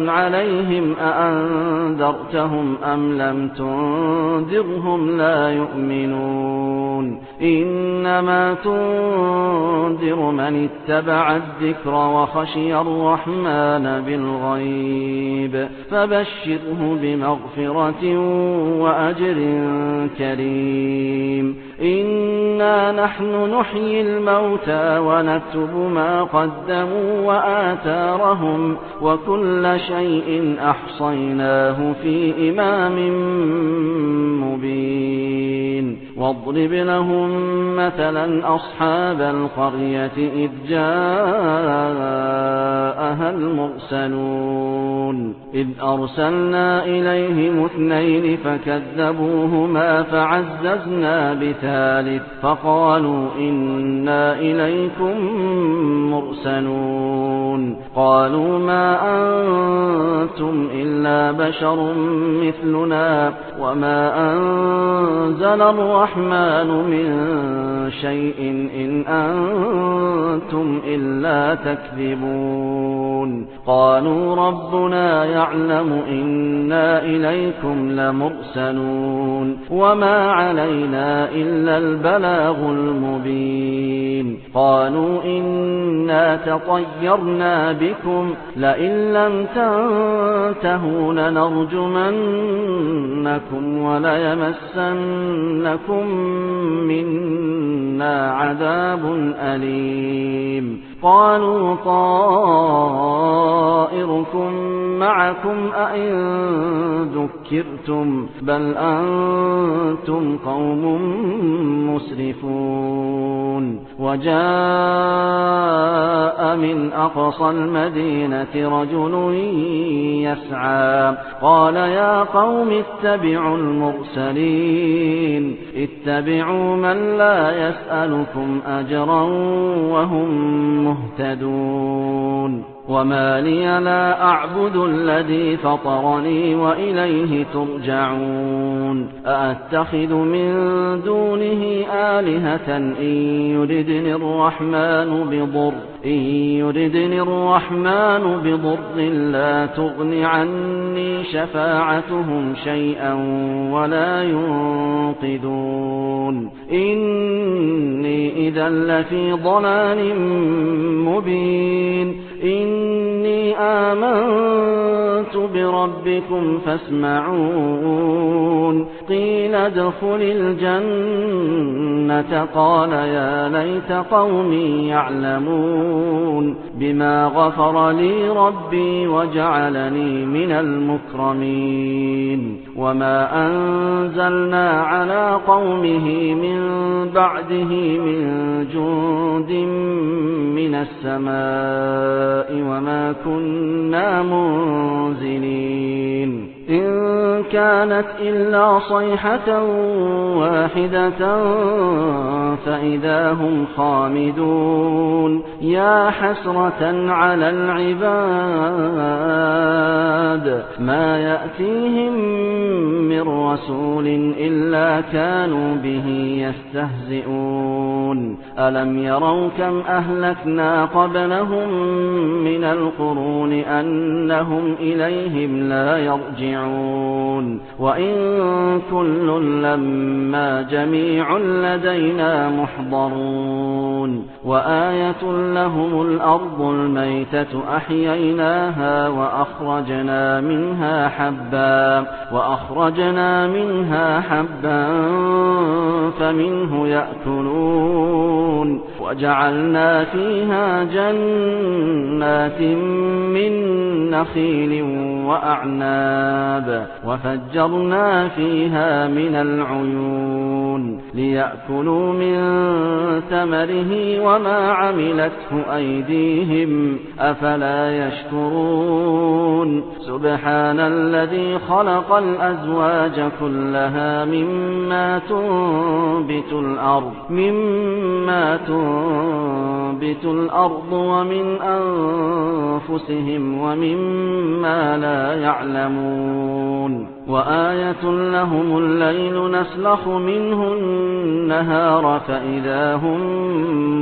عليهم أأنذرتهم أم لم تنذرهم لا يؤمنون إنما تنذر من اتبع الذكر وخشي الرحمن بالغيب فبشره بمغفرة وأجر كريم إنا نحن نحيي الموتى ونكتب ما قدموا وآثارهم وكل شيء أحصيناه في إمام مبين واضرب لهم مثلا أصحاب القرية إذ جاءها المرسلون إذ أرسلنا إليهم اثنين فكذبوهما فعززنا بثالث فقالوا إنا إليكم مرسلون قالوا ما أنتم إلا بشر مثلنا وما أنزل الرحمن من شيء إن أنتم إلا تكذبون قالوا ربنا يعلم إنا إليكم لمرسلون وما علينا إلا البلاغ المبين قالوا إنا تطيرنا بكم لئن لم تنتهوا لنرجمنكم وليمسنكم منا عذاب أليم قالوا طائركم معكم أئن ذكرتم بل أنتم قوم مسرفون وجاء من أقصى المدينة رجل يسعى قال يا قوم اتبعوا المرسلين اتبعوا من لا يسألكم أجرا وهم مهتدون وما لي لا أعبد الذي فطرني وإليه ترجعون أأتخذ من دونه آلهة إن يردني الرحمن بضر لا تغن عني شفاعتهم شيئا ولا ينقذون إني إذا لفي ضلال مبين إني آمنت آمنت بربكم فاسمعون قيل ادخل الجنة قال يا ليت قومي يعلمون بما غفر لي ربي وجعلني من المكرمين وما أنزلنا على قومه من بعده من جند من السماء وما كنا منزلين إن كانت إلا صيحة واحدة فإذا هم خامدون يا حسرة على العباد ما يأتيهم من رسول إلا كانوا به يستهزئون ألم يروا كم أهلكنا قبلهم من القرون أنهم إليهم لا يرجعون وإن كل لما جميع لدينا محضرون وآية لهم الأرض الميتة أحييناها وأخرجنا منها حبا فمنه يأكلون وجعلنا فيها جنات من نخيل وأعناب وفجرنا فيها من العيون ليأكلوا من ثمره وما عملته أيديهم أفلا يشكرون سبحان الذي خلق الأزواج كلها مما تنبت الأرض ومن أنفسهم ومما لا يعلمون وآية لهم الليل نسلخ منه النهار فإذا هم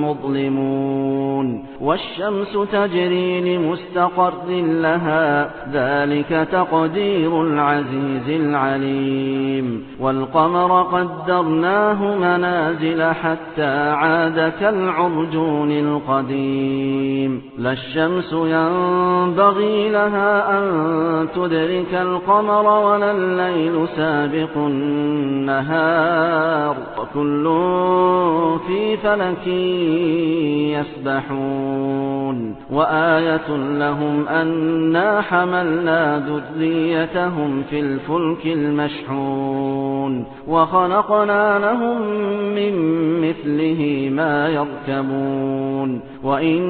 مظلمون والشمس تجري لمستقر لها ذلك تقدير العزيز العليم والقمر قدرناه منازل حتى عاد كالعرجون القديم لا الشمس ينبغي لها أن تدرك القمر ولا الليل سابق النهار وكل في فلك يسبحون وآية لهم أنا حملنا ذريتهم في الفلك المشحون وخلقنا لهم من مثله ما يركبون وإن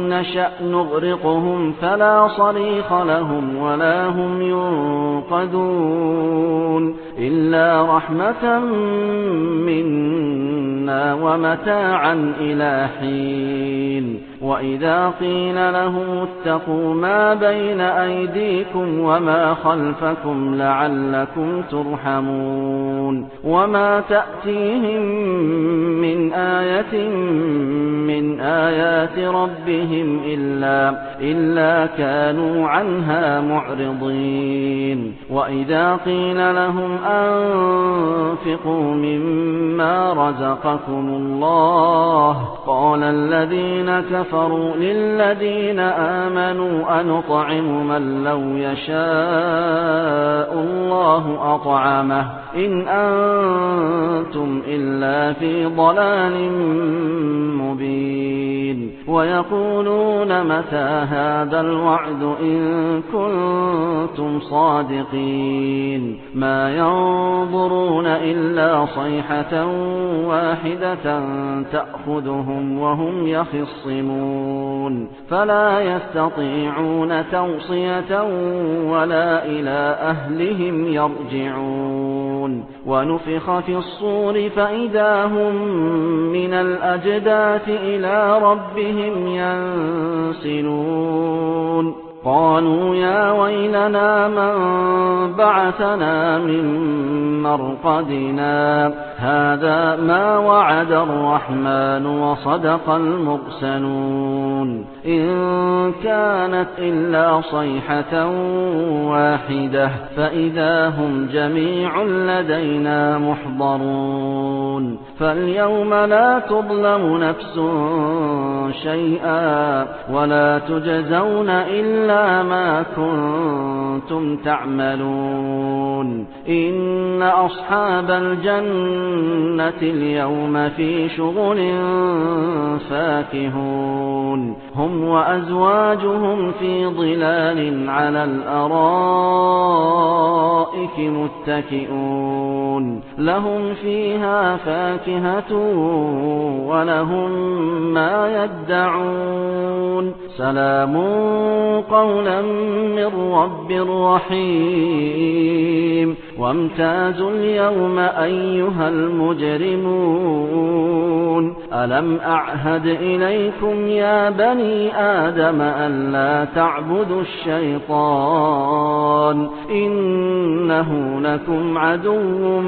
نشأ نغرقهم فلا صريخ لهم ولا هم ينقذون إلا رحمة منا ومتاعا إلى حين وإذا قيل لهم اتقوا ما بين أيديكم وما خلفكم لعلكم ترحمون وما تأتيهم من آية من آيات ربهم إلا كانوا عنها معرضين وإذا قيل لهم أنفقوا مما رزقكم الله قال الذين كفروا للذين آمنوا أنطعم من لو يشاء الله أطعمه إن أنتم إلا في ضلال مبين ويقولون متى هذا الوعد إن كنتم صادقين ما ينظرون إلا صيحة واحدة تأخذهم وهم يخصمون فلا يستطيعون توصية ولا إلى أهلهم يرجعون ونفخ في الصور فإذا هم من الأجداث إلى ربهم ينسلون قالوا يا ويلنا من بعثنا من مرقدنا هذا ما وعد الرحمن وصدق المرسلون إن كانت إلا صيحة واحدة فإذا هم جميع لدينا محضرون فاليوم لا تظلم نفس شيئا ولا تجزون إلا ما كنتم تعملون إن أصحاب الجنة اليوم في شغل فاكهون هم وأزواجهم في ظلال على الأرائك متكئون لهم فيها فاكهة ولهم ما يدعون سلام قولا من رب رحيم وامتازوا اليوم أيها المجرمون ألم أعهد إليكم يا بني آدم ألا تعبدوا الشيطان إنه لكم عدو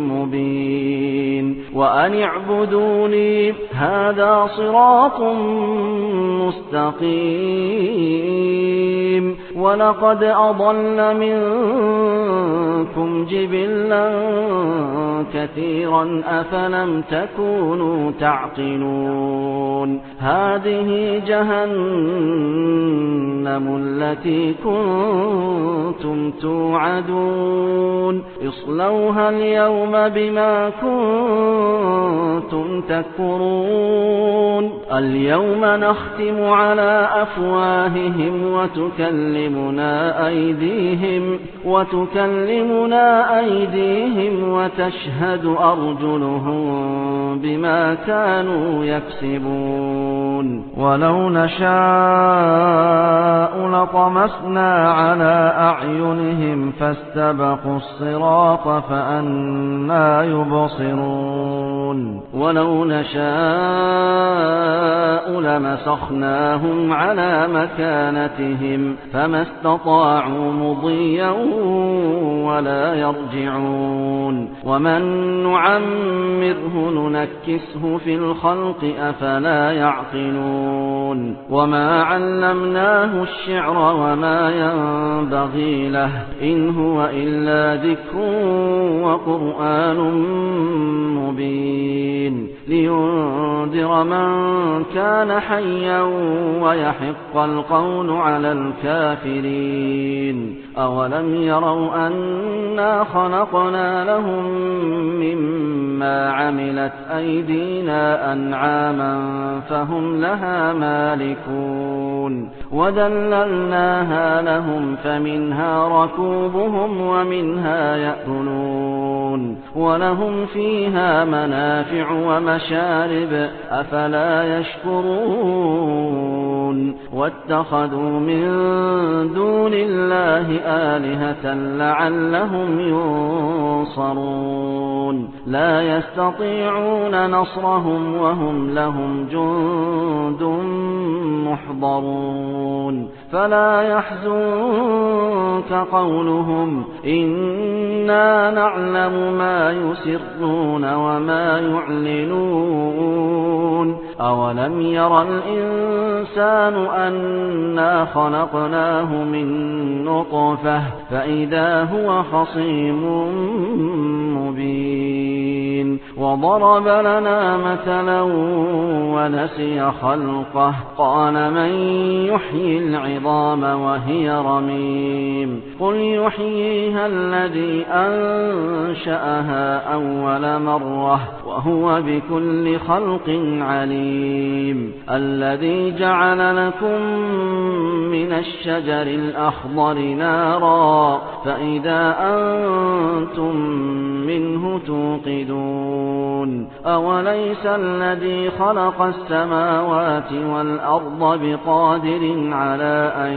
مبين وأن اعبدوني هذا صراط مستقيم ولقد أضل منكم جبلا كثيرا أفلم تكونوا تعقلون هذه جهنم التي كنتم توعدون اصلوها اليوم بما كنتم تكفرون اليوم نختم على أفواههم وتكلمنا أيديهم وتشهد أرجلهم بما كانوا يكسبون ولو نشاء لطمسنا على أعينهم فاستبقوا الصراط فأنى يبصرون ولو نشاء لمسخناهم على مكانتهم فما استطاعوا مضيا ولا يرجعون ومن نعمره ننكسه في الخلق أفلا يعقلون وما علمناه الشعر وما ينبغي له إن هو إلا ذكر وقرآن مبين لينذر من كان حيا ويحق القول على الكافرين أولم يروا أنا خلقنا لهم مما عملت أيدينا أنعاما فهم لها مالكون وذللناها لهم فمنها ركوبهم ومنها يأكلون ولهم فيها منافع ومشارب أفلا يشكرون واتخذوا من دون الله آلهة لعلهم ينصرون لا يستطيعون نصرهم وهم لهم جند محضرون فلا يحزنك قولهم إنا نعلم ما يسرون وما يعلنون أولم ير الإنسان أنا خلقناه من نطفة فإذا هو خصيم مبين وضرب لنا مثلا ونسي خلقه قال من يحيي العظام وهي رميم قل يحييها الذي أنشأها أول مرة وهو بكل خلق عليم الذي جعل لكم من الشجر الأخضر نارا فإذا أنتم منه توقدون أوليس الذي خلق السماوات والأرض بقادر على أن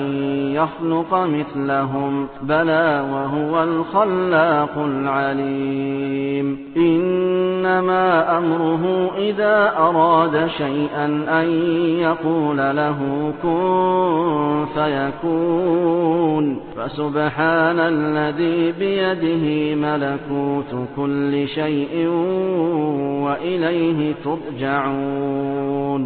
يخلق مثلهم بلى وهو الخلاق العليم إن إنما أمره إذا أراد شيئا أن يقول له كن فيكون فسبحان الذي بيده ملكوت كل شيء وإليه ترجعون